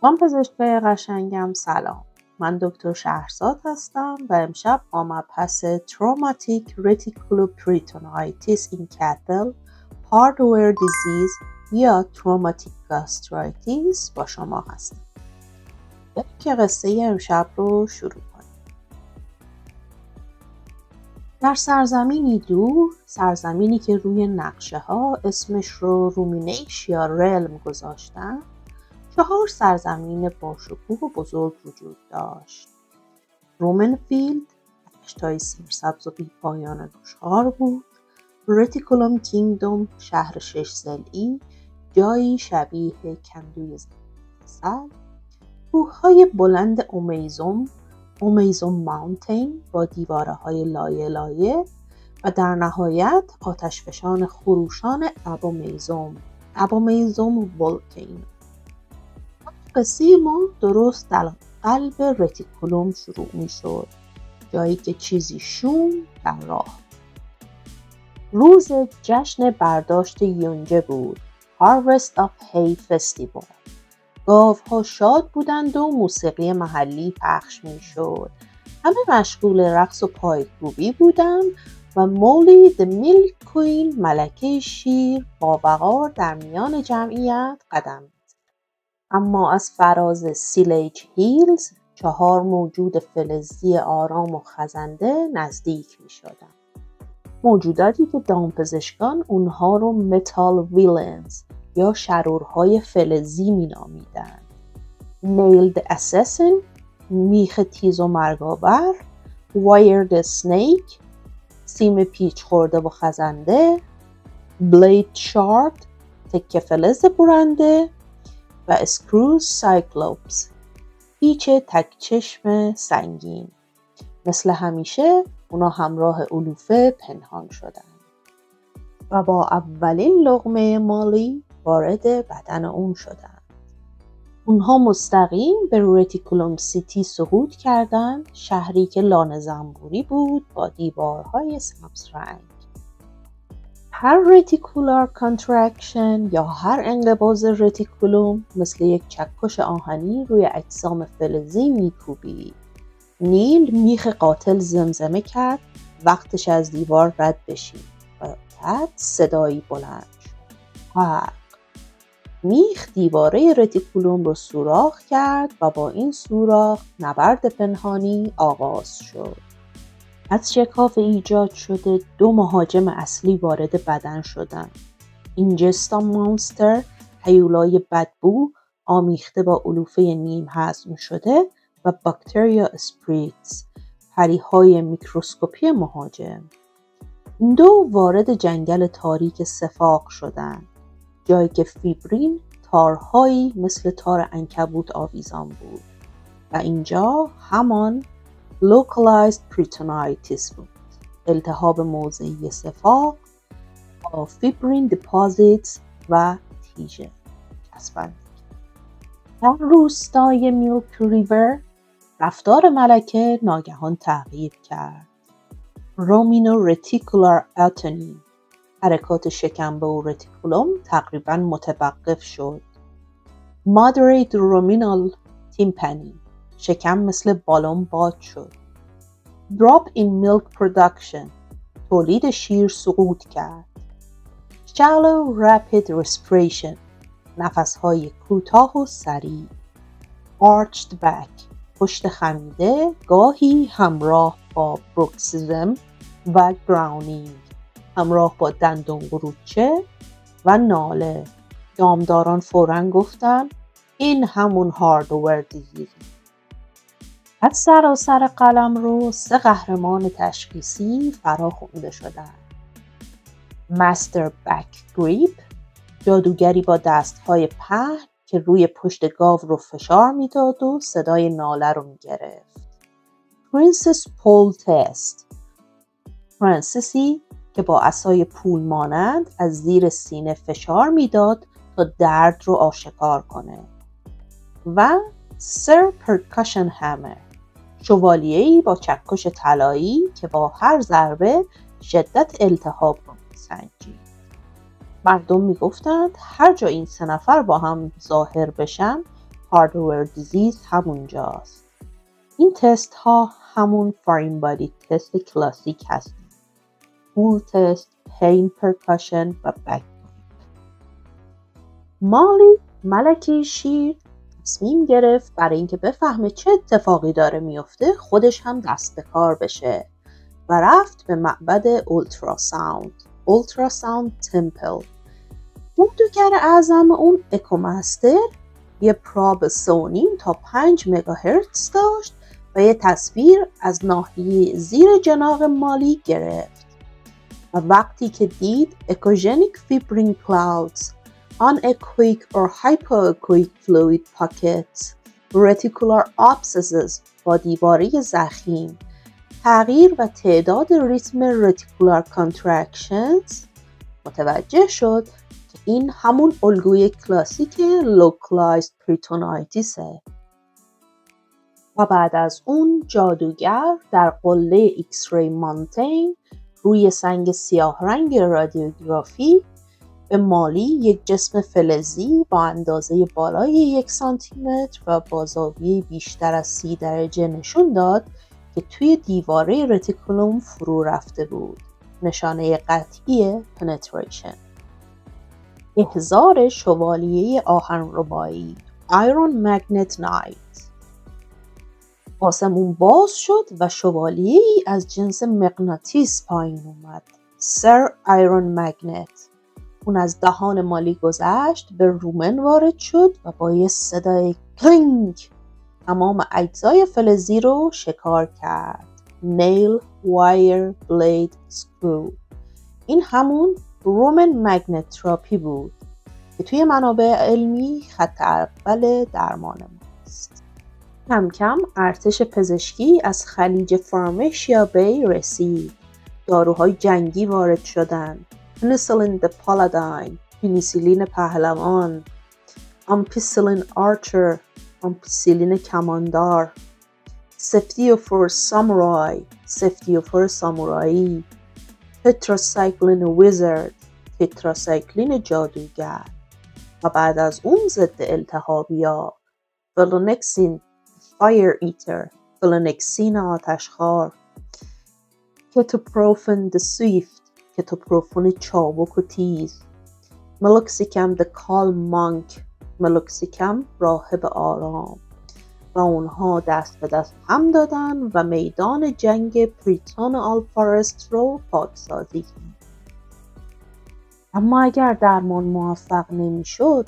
من پزشکای قشنگم سلام. من دکتر شهرزاد هستم و امشب با مبحث Traumatic Reticuloperitonitis in Cattle Hardware Disease یا Traumatic Gastritis با شما هستم. که قصه امشب رو شروع کنیم. در سرزمینی دور، سرزمینی که روی نقشه ها اسمش رو رومینیشیا رلم گذاشتن، 4 سرزمین باشکوه و بزرگ وجود داشت. رومنفیلد، دشت‌های سرسبز و بی پایان دشوار بود. رتیکولوم کینگدوم، شهر 6 ضلعی، جایی شبیه کندوی زمین. کوه‌های بلند اومیزوم ماونتین با دیواره‌های لایه لایه و در نهایت آتشفشان خروشان ابومیزوم ولکانو. قصه ما درست در قلب رتیکولوم شروع می شد، جایی که چیزی شوم در راه. روز جشن برداشت یونجه بود، Harvest of Hay Festival. گاوها شاد بودند و موسیقی محلی پخش می شد. همه مشغول رقص و پایکوبی بودند و مولی The Milk Queen، ملکه شیر، با وقار در میان جمعیت قدم می‌زد. اما از فراز سیلیج هیلز 4 موجود فلزی آرام و خزنده نزدیک می شدند. موجوداتی که دامپزشکان اونها رو متال ویلنز یا شرورهای فلزی می نامیدند. نیلد اساسین، میخ تیز و مرگاور، وایرد سنیک، سیم پیچ خورده و خزنده، بلید شارد، تکه فلز برنده و اسکروز سایکلوپس، پیچ تک چشم سنگین. مثل همیشه اونا همراه علوفه پنهان شدن و با اولین لقمه مالی وارد بدن اون شدن. اونها مستقیم به رتیکولوم سیتی صعود کردند، شهری که لانه زنبوری بود با دیوارهای سبز رنگ. هر رتیکولار کانترکشن یا هر انقباض رتیکولوم مثل یک چکش آهنی روی اجسام فلزی میکوبید. نیل میخ قاتل زمزمه کرد وقتش از دیوار رد بشید و بعد صدایی بلند شد. میخ دیواره رتیکولوم رو سوراخ کرد و با این سوراخ نبرد پنهانی آغاز شد. از شکاف ایجاد شده 2 مهاجم اصلی وارد بدن شدند. اینجستا مانستر، هیولای بدبو آمیخته با علوفه نیم هضم شده، و باکتریا اسپریتس، پریهای میکروسکوپی مهاجم. این 2 وارد جنگل تاریک سفاق شدند، جایی که فیبرین تارهایی مثل تار عنکبوت آویزان بود و اینجا همان localized peritonitis بود، التهاب موضعی سفاق با فیبرین deposits و تیژه چسبندگی. در روستای میلک ریور رفتار ملکه ناگهان تغییر کرد. رومینو رتیکولار اتونی، حرکات شکمبه و رتیکولوم تقریباً متوقف شد. Moderate ruminal tympani، شکم مثل بالون باد شد. Drop in milk production، تولید شیر سقوط کرد. Shallow rapid respiration، نفسهای کوتاه و سریع. Arched back، پشت خمیده، گاهی همراه با بروکسیزم و گراونینگ، همراه با دندون قروچه و ناله. دامداران فوراً گفتن این همون هاردویر دیزیز. از سراسر قلمرو 3 قهرمان تشخیصی فرا خوانده شدند. مستر بک گریپ، جادوگری با دستهای پهن که روی پشت گاو رو فشار میداد و صدای ناله رو میگرفت. پرنسس پول تست، پرنسسی که با عصای پول مانند از زیر سینه فشار میداد تا درد رو آشکار کنه. و سر پرکاشن همر، شوالیه‌ای با چکش طلایی که با هر ضربه شدت التهاب رو می‌سنجید. مردم میگفتند هر جا این 3 نفر با هم ظاهر بشن hardware disease همونجاست. این تست ها همون فارین بادی تست کلاسیک هست. پول تست، پین پرکاشن و بک. مالی ملکه شیر تصمیم گرفت برای اینکه بفهمه چه اتفاقی داره میفته خودش هم دست به کار بشه و رفت به معبد اولتراساوند تمپل. جادوگر اعظم اون اکومستر یه پراب 3.5 تا 5 مگاهرتز داشت و یه تصویر از ناحیه زیر جناق مالی گرفت و وقتی که دید echogenic fibrin clouds anechoic or hypoechoic fluid pockets reticular abscesses با دیواره ضخیم تغییر و تعداد ریتم reticular contractions متوجه شد که این همون الگوی کلاسیک localized peritonitisه. و بعد از اون جادوگر در قله ایکس ری مانتین روی سنگ سیاه رنگ رادیوگرافی به مالی یک جسم فلزی با اندازه بالای 1 سانتیمتر و با زاویه بیشتر از 30 درجه نشون داد که توی دیواره رتیکولوم فرو رفته بود. نشانه قطعی پنتریشن. احضار شوالیه آهنربایی آیرون مگنت نایت. آسمون باز شد و شوالیه‌ای از جنس مغناطیس پایین اومد. سر آیرون مگنت. اون از دهان مالی گذشت، به رومن وارد شد و با یه صدای کلینگ تمام اجزای فلزی رو شکار کرد. نیل، وایر، بلید، سکرو. این همون رومن مگنت تراپی بود که توی منابع علمی خط اول درمان ماست. کم کم ارتش پزشکی از خلیج فارمشیا بی رسید. داروهای جنگی وارد شدند. پنیسیلین پالادین، پنیسیلین پهلوان، آمپیسیلین آرچر، آمپیسیلین کماندار، سفتیوفور سامورای، سفتیوفور سامورایی، تتراسایکلین ویزرد، تتراسایکلین جادوگر و بعد از اون ضد التهابیا، فلونکسین فایر ایتر، فلونکسین آتشخوار، کتوپروفن سویفت، کتوپروفن چابک و تیز، ملوکسیکم کالم مانک، ملوکسیکم راهب آرام و اونها دست به دست هم دادن و میدان جنگ پریتون آلفارست رو پاکسازی کردن. اما اگر درمان موفق نمیشد،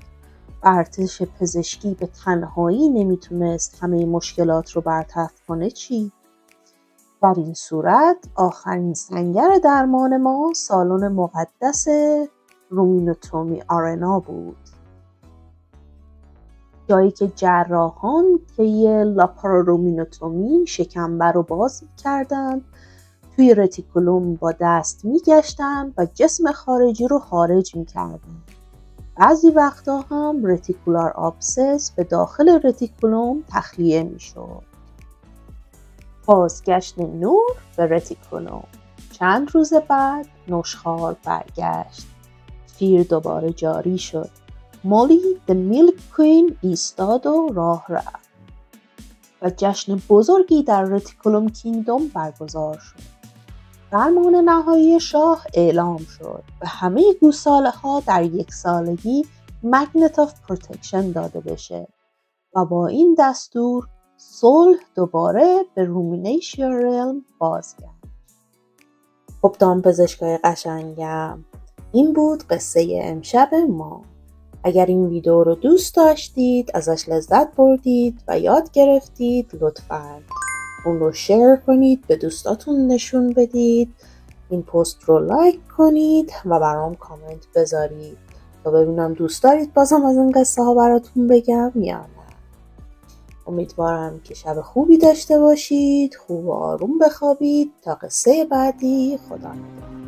ارتش پزشکی به تنهایی نمیتونست همه مشکلات رو برطرف کنه چی؟ در این صورت آخرین سنگر درمان ما سالن مقدس رومینوتومی آرنا بود. جایی که جراحان که یه لاپارومینوتومی شکمبر رو باز می‌کردن، توی رتیکولوم با دست می‌گشتن و جسم خارجی رو خارج می‌کردن. بعضی وقتا هم رتیکولار آبسس به داخل رتیکولوم تخلیه می‌شد. بازگشت نور به رتیکولوم. چند روز بعد نوشخوار برگشت. فیر دوباره جاری شد. مالی د میلک کوین ایستاد و راه رفت و جشن بزرگی در رتیکولوم کینگدوم برگزار شد. فرمان نهایی شاه اعلام شد و همه گوساله ها در 1 سالگی مگنت آف پروتکشن داده بشه و با این دستور صلح دوباره به رومینیشیا رلم بازگشت. خب دامپزشکای قشنگم، این بود قصه امشب ما. اگر این ویدیو رو دوست داشتید، ازش لذت بردید و یاد گرفتید، لطفاً اون رو شیر کنید، به دوستاتون نشون بدید، این پست رو لایک کنید و برام کامنت بذارید تا ببینم دوست دارید بازم از این قصه ها براتون بگم یا نه. امیدوارم که شب خوبی داشته باشید، خوب و آروم بخوابید تا قصه بعدی. خدا نگهدار.